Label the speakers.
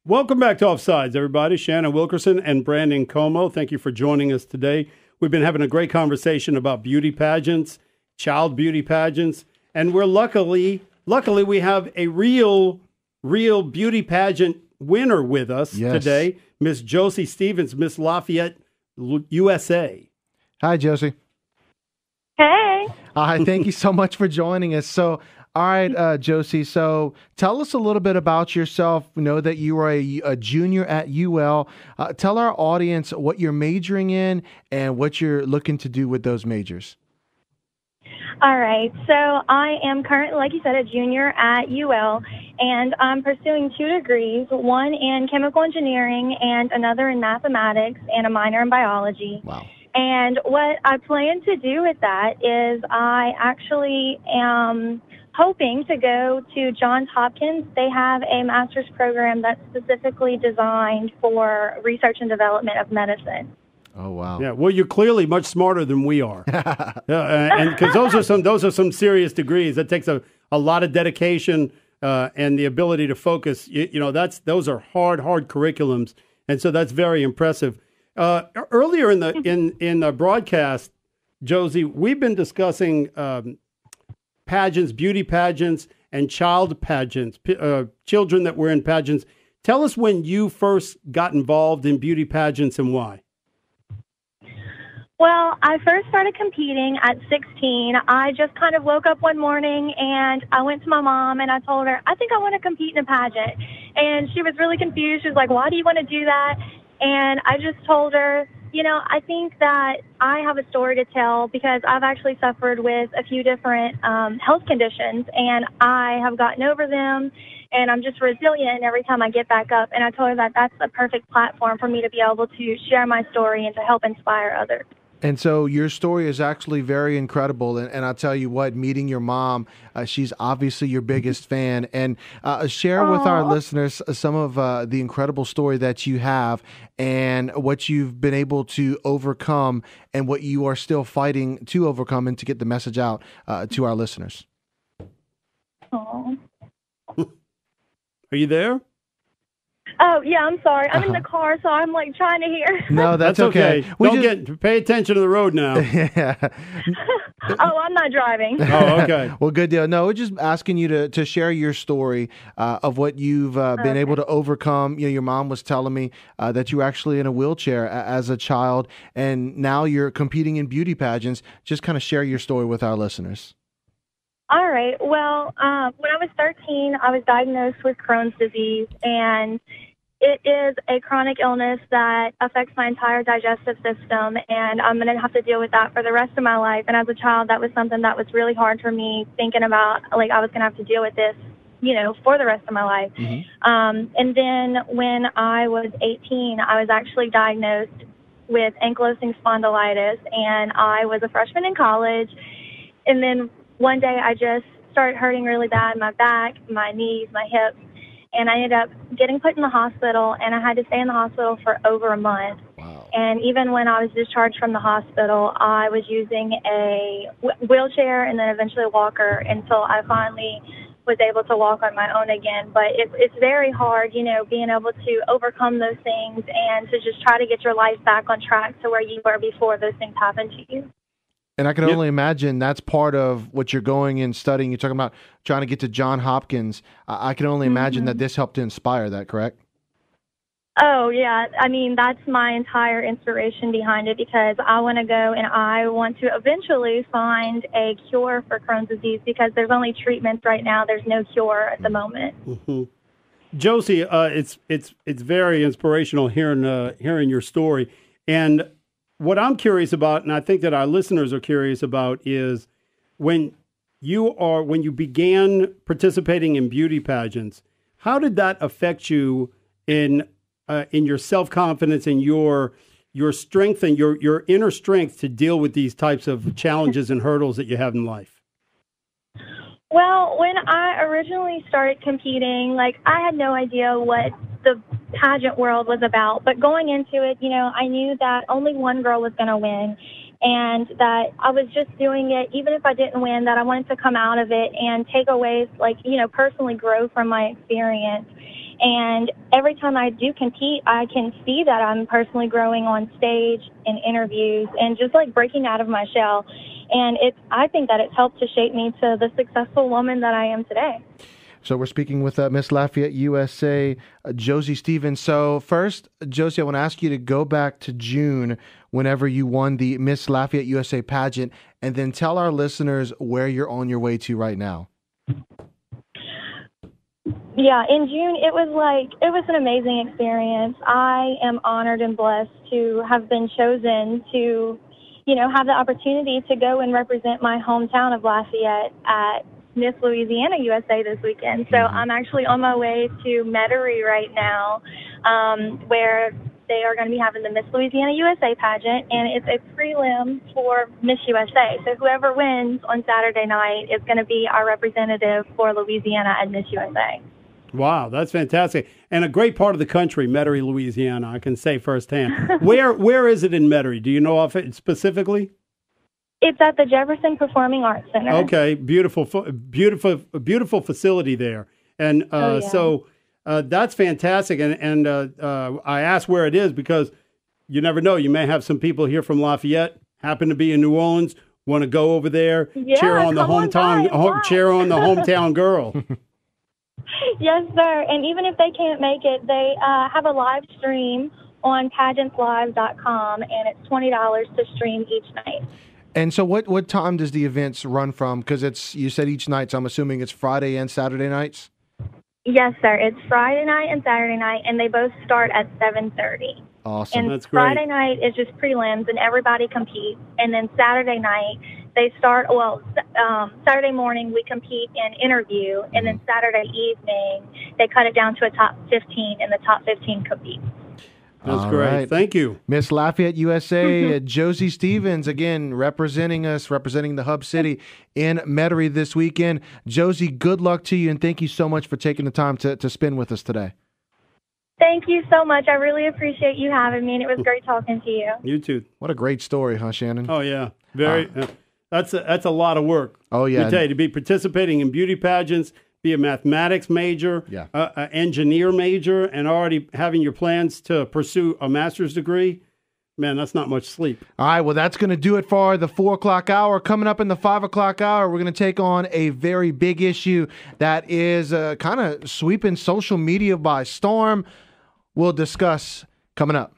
Speaker 1: Welcome back to Offsides, everybody. Shannon, Wilkerson, and Brandon Comeaux. Thank you for joining us today. We've been having a great conversation about beauty pageants, child beauty pageants, and we're luckily we have a real beauty pageant winner with us today, Miss Josie Stevens, Miss Lafayette USA.
Speaker 2: Hi, Josie.
Speaker 3: Hey.
Speaker 2: Hi, thank you so much for joining us. So, all right, Josie, so tell us a little bit about yourself. We know that you are a junior at UL. Tell our audience what you're majoring in and what you're looking to do with those majors.
Speaker 3: All right. So I am currently, like you said, a junior at UL, and I'm pursuing 2 degrees, one in chemical engineering and another in mathematics and a minor in biology.
Speaker 2: Wow.
Speaker 3: And what I plan to do with that is I actually am hoping to go to Johns Hopkins. They have a master's program that's specifically designed for research and development of medicine.
Speaker 2: Oh, wow.
Speaker 1: Yeah, well, you're clearly much smarter than we are. And because those are some serious degrees. That takes a lot of dedication and the ability to focus. Those are hard curriculums. And so that's very impressive. Earlier in the broadcast, Josie, we've been discussing pageants, beauty pageants, and child pageants, children that were in pageants. Tell us when you first got involved in beauty pageants and why.
Speaker 3: Well, I first started competing at 16. I just kind of woke up one morning and I went to my mom and I told her, I think I want to compete in a pageant. And she was really confused. She was like, why do you want to do that? And I just told her, I think that I have a story to tell because I've actually suffered with a few different health conditions, and I have gotten over them, and I'm just resilient every time I get back up. And I told her that that's the perfect platform for me to be able to share my story and to help inspire others.
Speaker 2: And so your story is actually very incredible. And I'll tell you what, meeting your mom, she's obviously your biggest fan. And share with our listeners some of the incredible story that you have and what you've been able to overcome and what you are still fighting to overcome and to get the message out to our listeners.
Speaker 3: Oh.
Speaker 1: Are you there?
Speaker 3: Oh, yeah, I'm sorry. I'm in the car, so I'm trying to hear.
Speaker 2: No, that's okay.
Speaker 1: Pay attention to the road now.
Speaker 2: Yeah.
Speaker 3: Oh, I'm not driving.
Speaker 1: Oh, okay.
Speaker 2: Well, good deal. No, we're just asking you to share your story of what you've been able to overcome. Your mom was telling me that you were actually in a wheelchair as a child, and now you're competing in beauty pageants. Just kind of share your story with our listeners.
Speaker 3: All right. Well, when I was 13, I was diagnosed with Crohn's disease, and it is a chronic illness that affects my entire digestive system, and I'm going to have to deal with that for the rest of my life. And as a child, that was something that was really hard for me, thinking about, I was going to have to deal with this, for the rest of my life. Mm-hmm. And then when I was 18, I was actually diagnosed with ankylosing spondylitis, and I was a freshman in college. And then one day I just started hurting really bad, my back, my knees, my hips, and I ended up getting put in the hospital, and I had to stay in the hospital for over a month. Wow. And even when I was discharged from the hospital, I was using a wheelchair and then eventually a walker until I finally was able to walk on my own again. But it's very hard, being able to overcome those things and to just try to get your life back on track to where you were before those things happened to you.
Speaker 2: And I can only imagine that's part of what you're going and studying. You're talking about trying to get to Johns Hopkins. I can only imagine that this helped to inspire that, correct?
Speaker 3: Oh, yeah. I mean, that's my entire inspiration behind it because I want to go and I want to eventually find a cure for Crohn's disease because there's only treatments right now. There's no cure at the moment.
Speaker 1: Mm-hmm. Josie, it's very inspirational hearing your story. And what I'm curious about, and I think that our listeners are curious about, is when you began participating in beauty pageants, how did that affect you in your self-confidence and your strength and your inner strength to deal with these types of challenges and hurdles that you have in life?
Speaker 3: Well, when I originally started competing, I had no idea what the pageant world was about. But going into it, I knew that only one girl was going to win and that I was just doing it, even if I didn't win, that I wanted to come out of it and take away, personally grow from my experience. And every time I do compete, I can see that I'm personally growing on stage in interviews and just like breaking out of my shell. And I think that it's helped to shape me to the successful woman that I am today.
Speaker 2: So we're speaking with Miss Lafayette USA, Josie Stevens. So first, Josie, I want to ask you to go back to June whenever you won the Miss Lafayette USA pageant, and then tell our listeners where you're on your way to right now.
Speaker 3: Yeah, in June, it was an amazing experience. I am honored and blessed to have been chosen to, have the opportunity to go and represent my hometown of Lafayette at Miss Louisiana USA this weekend. So I'm actually on my way to Metairie right now, where they are going to be having the Miss Louisiana USA pageant, and it's a prelim for Miss USA. So whoever wins on Saturday night is going to be our representative for Louisiana at Miss USA.
Speaker 1: Wow, that's fantastic. And a great part of the country, Metairie, Louisiana, I can say firsthand. Where is it in Metairie? Do you know of it specifically?
Speaker 3: It's at the Jefferson Performing Arts Center.
Speaker 1: Okay, beautiful facility there. And so that's fantastic. And I asked where it is because you never know. You may have some people here from Lafayette, happen to be in New Orleans, want to go over there, cheer on the hometown girl.
Speaker 3: Yes, sir. And even if they can't make it, they have a live stream on pageantslive.com, and it's $20 to stream each night.
Speaker 2: And so what time does the events run from? Because you said each night, so I'm assuming it's Friday and Saturday nights?
Speaker 3: Yes, sir. It's Friday night and Saturday night, and they both start at 7:30.
Speaker 2: Awesome.
Speaker 3: And
Speaker 1: that's great.
Speaker 3: Friday night is just prelims, and everybody competes. And then Saturday night, they start, Saturday morning we compete and interview, and then Saturday evening they cut it down to a top 15, and the top 15 compete.
Speaker 1: That's great. Right. Thank you.
Speaker 2: Miss Lafayette USA, Josie Stevens, again, representing the Hub City in Metairie this weekend. Josie, good luck to you, and thank you so much for taking the time to spend with us today.
Speaker 3: Thank you so much. I really appreciate you having me, and it was great talking to you.
Speaker 1: You too.
Speaker 2: What a great story, huh, Shannon?
Speaker 1: Oh, yeah. That's a lot of work.
Speaker 2: Oh, yeah.
Speaker 1: Let me tell you, to be participating in beauty pageants, be a mathematics major, an engineer major, and already having your plans to pursue a master's degree, man, that's not much sleep.
Speaker 2: All right, well, that's going to do it for the 4 o'clock hour. Coming up in the 5 o'clock hour, we're going to take on a very big issue that is kind of sweeping social media by storm. We'll discuss coming up.